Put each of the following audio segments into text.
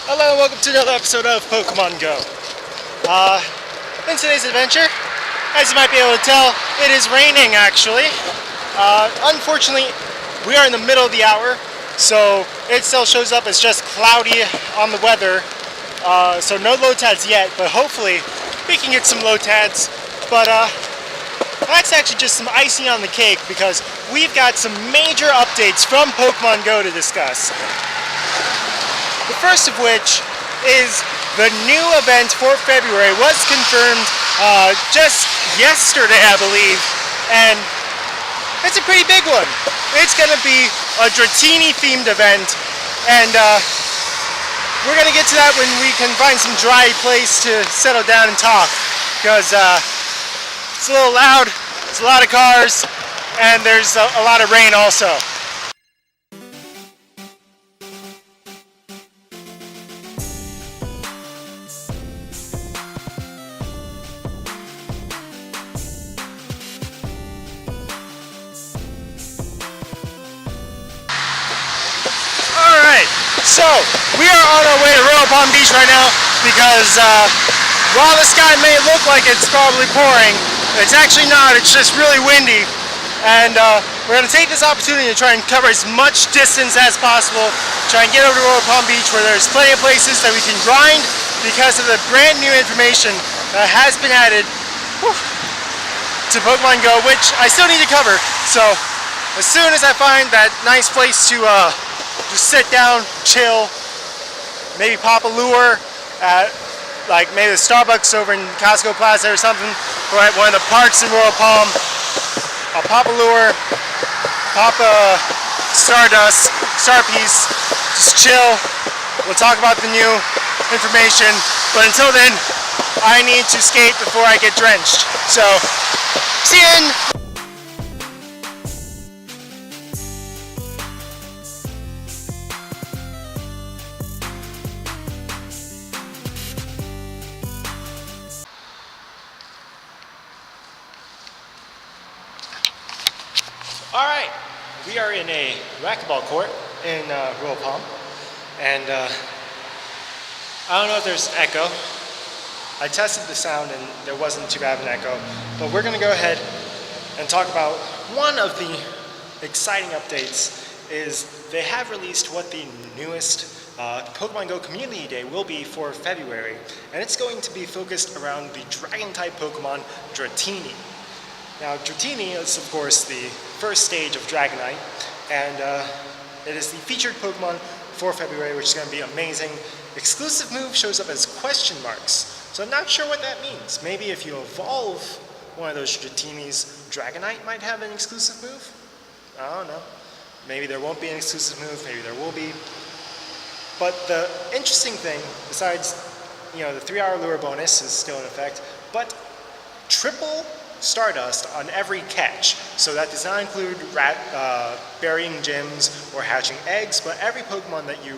Hello and welcome to another episode of Pokemon Go. In today's adventure, as you might be able to tell, it is raining actually. Unfortunately, we are in the middle of the hour, so it still shows up as just cloudy on the weather. So no Lotads yet, but hopefully we can get some Lotads. But that's actually just some icing on the cake because we've got some major updates from Pokemon Go to discuss. The first of which is the new event for February was confirmed just yesterday, I believe, and it's a pretty big one. It's going to be a Dratini themed event, and we're going to get to that when we can find some dry place to settle down and talk, because it's a little loud, it's a lot of cars, and there's a lot of rain also. So, we are on our way to Royal Palm Beach right now because while the sky may look like it's probably pouring, it's actually not, it's just really windy. And we're going to take this opportunity to try and cover as much distance as possible, try and get over to Royal Palm Beach where there's plenty of places that we can grind because of the brand new information that has been added to Pokemon Go, which I still need to cover. So, as soon as I find that nice place to just sit down, chill, maybe pop a lure at like maybe the Starbucks over in Costco Plaza or something, or at one of the parks in Royal Palm. I'll pop a lure, pop a Stardust, Star Piece, just chill. We'll talk about the new information, but until then, I need to skate before I get drenched. So, see you in. Alright, we are in a racquetball court in Royal Palm, and I don't know if there's echo. I tested the sound and there wasn't too bad of an echo, but we're going to go ahead and talk about one of the exciting updates. Is they have released what the newest Pokemon Go Community Day will be for February, and it's going to be focused around the Dragon-type Pokemon Dratini. Now, Dratini is, of course, the first stage of Dragonite, and it is the featured Pokemon for February, which is going to be amazing. Exclusive move shows up as question marks, so I'm not sure what that means. Maybe if you evolve one of those Dratinis, Dragonite might have an exclusive move? I don't know. Maybe there won't be an exclusive move, maybe there will be. But the interesting thing, besides, the 3-hour lure bonus is still in effect, but triple Stardust on every catch. So that does not include burying gyms or hatching eggs, but every Pokemon that you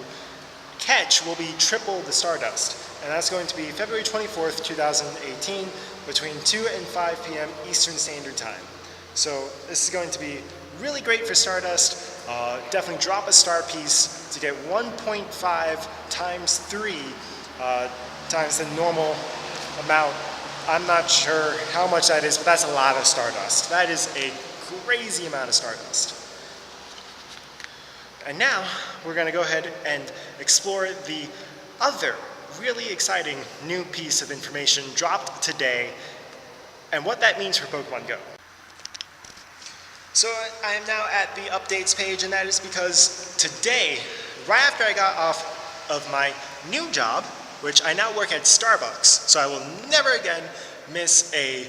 catch will be triple the Stardust. And that's going to be February 24th, 2018, between 2 and 5 p.m. Eastern Standard Time. So this is going to be really great for Stardust. Definitely drop a star piece to get 1.5 times 3 times the normal amount. I'm not sure how much that is, but that's a lot of Stardust. That is a crazy amount of Stardust. And now, we're going to go ahead and explore the other really exciting new piece of information dropped today, and what that means for Pokemon Go. So I am now at the updates page, and that is because today, right after I got off of my new job, which I now work at Starbucks, so I will never again miss a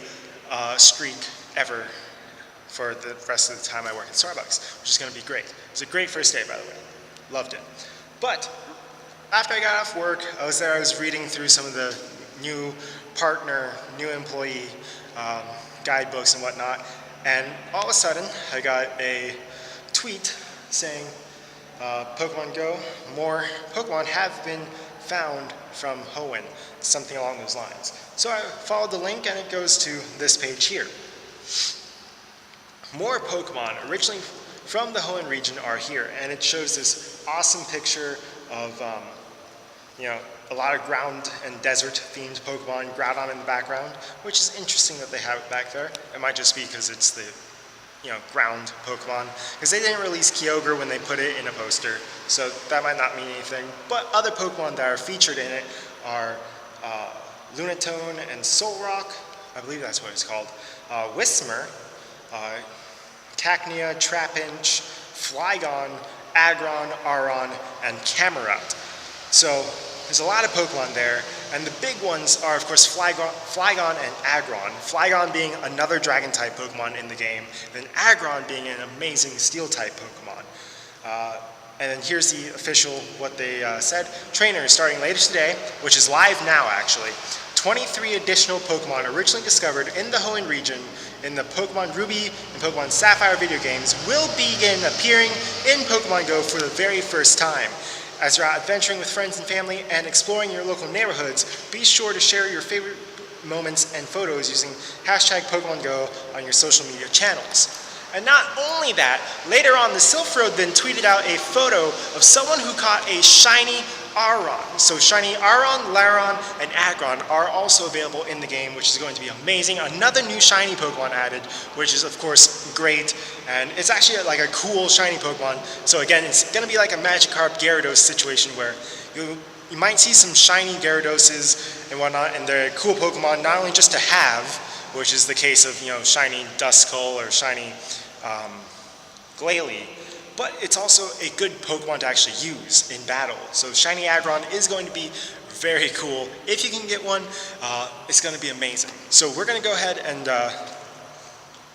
streak ever for the rest of the time I work at Starbucks, which is going to be great. It was a great first day, by the way. Loved it. But after I got off work, I was reading through some of the new partner, new employee guidebooks and whatnot, and all of a sudden, I got a tweet saying, Pokemon Go, more Pokemon have been found from Hoenn, something along those lines. So I followed the link and it goes to this page here. More Pokemon originally from the Hoenn region are here, and it shows this awesome picture of you know, a lot of ground and desert themed Pokemon, Groudon in the background, which is interesting that they have it back there. It might just be because it's the, ground Pokemon, because they didn't release Kyogre when they put it in a poster, so that might not mean anything. But other Pokemon that are featured in it are Lunatone and Solrock, I believe that's what it's called, Whismur, Cacnea, Trapinch, Flygon, Aggron, Aron, and Camerupt. So there's a lot of Pokemon there, and the big ones are, of course, Flygon and Aggron. Flygon being another Dragon-type Pokemon in the game, then Aggron being an amazing Steel-type Pokemon. And then here's the official, what they said. Trainer starting later today, which is live now, actually. 23 additional Pokemon originally discovered in the Hoenn region in the Pokemon Ruby and Pokemon Sapphire video games will begin appearing in Pokemon Go for the very first time. As you're out adventuring with friends and family and exploring your local neighborhoods, be sure to share your favorite moments and photos using hashtag Pokemon Go on your social media channels. And not only that, later on the Silph Road then tweeted out a photo of someone who caught a shiny Aron. So shiny Aron, Lairon, and Aggron are also available in the game, which is going to be amazing. Another new shiny Pokemon added, which is of course great, and it's actually like a cool shiny Pokemon. So again, it's going to be like a Magikarp Gyarados situation where you might see some shiny Gyaradoses and whatnot, and they're cool Pokemon not only just to have, which is the case of shiny Duskull or shiny Glalie, but it's also a good Pokemon to actually use in battle. So shiny Aggron is going to be very cool. If you can get one, it's going to be amazing. So we're going to go ahead and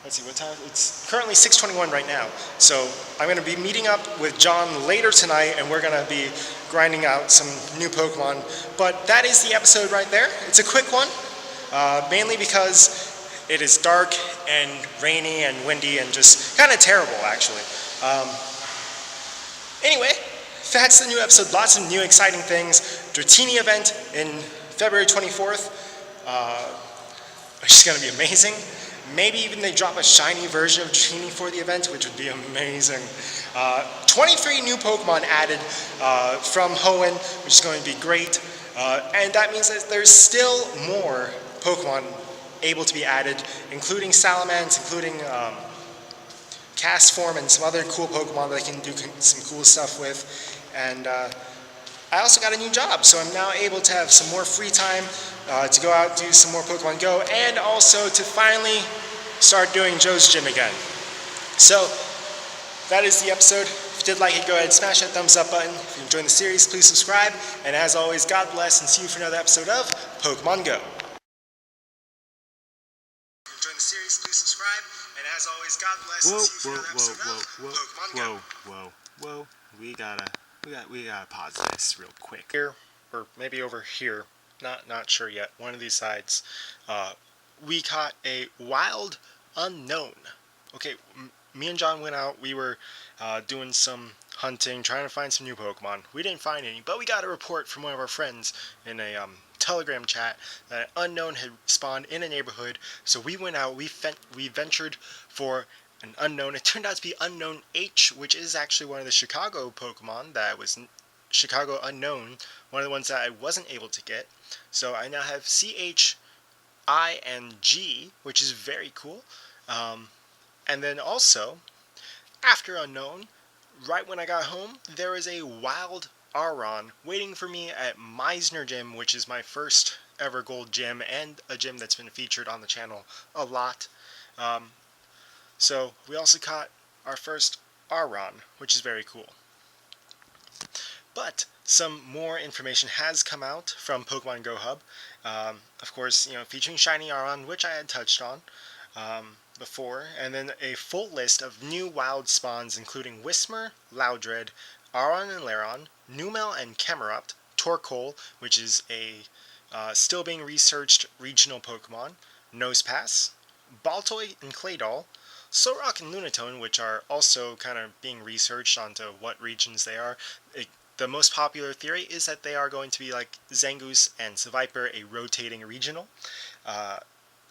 let's see what time. It's currently 6:21 right now. So I'm going to be meeting up with John later tonight, and we're going to be grinding out some new Pokemon. But that is the episode right there. It's a quick one, mainly because it is dark and rainy and windy and just kind of terrible, actually. Anyway, that's the new episode. Lots of new exciting things. Dratini event in February 24th, which is going to be amazing. Maybe even they drop a shiny version of Dratini for the event, which would be amazing. 23 new Pokemon added from Hoenn, which is going to be great. And that means that there's still more Pokemon able to be added, including Salamence, including Castform, and some other cool Pokemon that I can do some cool stuff with. And I also got a new job, so I'm now able to have some more free time to go out, do some more Pokemon Go, and also to finally start doing Joe's Gym again. So that is the episode. If you did like it, go ahead and smash that thumbs up button. If you enjoyed the series, please subscribe. And as always, God bless, and see you for another episode of Pokemon Go. Series, please subscribe, and as always, God bless. Whoa. We gotta pause this real quick. Here, or maybe over here, not sure yet, one of these sides, we caught a wild unknown. Okay, me and John went out, we were doing some hunting, trying to find some new Pokemon. We didn't find any, but we got a report from one of our friends in a Telegram chat that an unknown had spawned in a neighborhood. So we went out, we ventured for an unknown. It turned out to be Unknown H, which is actually one of the Chicago Pokemon that was Chicago Unknown, one of the ones that I wasn't able to get. So I now have CHI and G, which is very cool. And then also, after Unknown, right when I got home, there was a wild Aron waiting for me at Meisner Gym, which is my first ever gold gym and a gym that's been featured on the channel a lot. So we also caught our first Aron, which is very cool. But some more information has come out from Pokemon Go Hub. Of course, featuring Shiny Aron, which I had touched on before, and then a full list of new wild spawns, including Whismur, Loudred, Aron and Lairon, Numel and Camerupt, Torkoal, which is a still being researched regional Pokemon, Nosepass, Baltoy and Claydol, Solrock and Lunatone, which are also kind of being researched onto what regions they are. The most popular theory is that they are going to be like Zangoose and Seviper, a rotating regional.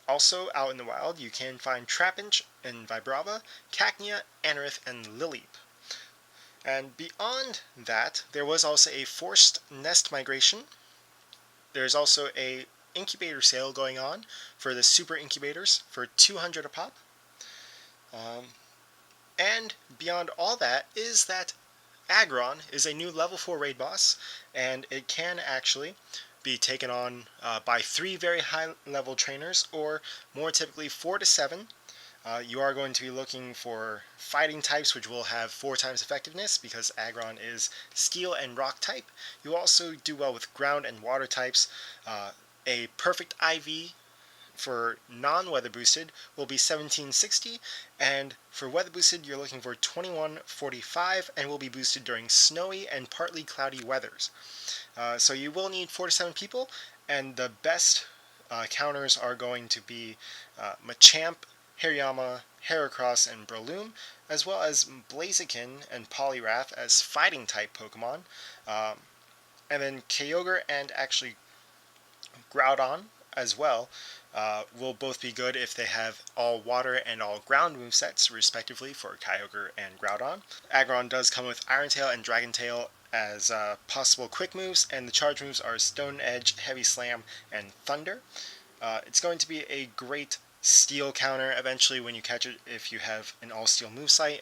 Also, out in the wild, you can find Trapinch and Vibrava, Cacnea, Anorith, and Lileep. And beyond that, there was also a forced nest migration. There's also a incubator sale going on for the super incubators for 200 a pop. And beyond all that is that Aggron is a new level 4 raid boss, and it can actually be taken on by 3 very high level trainers, or more typically 4 to 7. You are going to be looking for fighting types, which will have 4 times effectiveness because Aggron is steel and rock type. You also do well with ground and water types. A perfect IV for non-weather boosted will be 1760, and for weather boosted you're looking for 2145 and will be boosted during snowy and partly cloudy weathers. So you will need 4 to 7 people, and the best counters are going to be Machamp, Hariyama, Heracross, and Breloom, as well as Blaziken and Poliwrath as fighting type Pokemon. And then Kyogre and actually Groudon as well will both be good if they have all water and all ground movesets, respectively, for Kyogre and Groudon. Aggron does come with Iron Tail and Dragon Tail as possible quick moves, and the charge moves are Stone Edge, Heavy Slam, and Thunder. It's going to be a great steel counter eventually when you catch it if you have an all-steel moveset,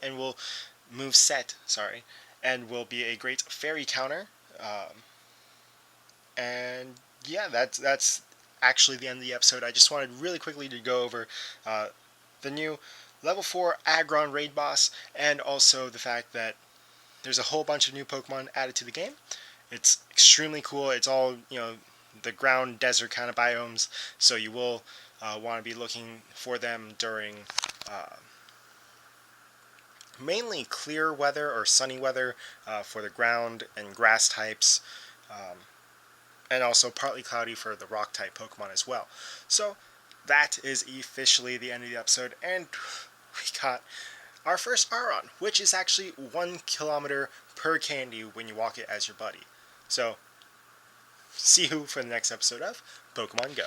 and will be a great fairy counter. And yeah, that's actually the end of the episode. I just wanted really quickly to go over the new level 4 Aggron raid boss, and also the fact that there's a whole bunch of new Pokemon added to the game. It's extremely cool. It's all, the ground desert kind of biomes, so you will want to be looking for them during mainly clear weather or sunny weather for the ground and grass types. And also partly cloudy for the rock type Pokemon as well. So that is officially the end of the episode, and we got our first Aron, which is actually 1 kilometer per candy when you walk it as your buddy. So see you for the next episode of Pokemon Go.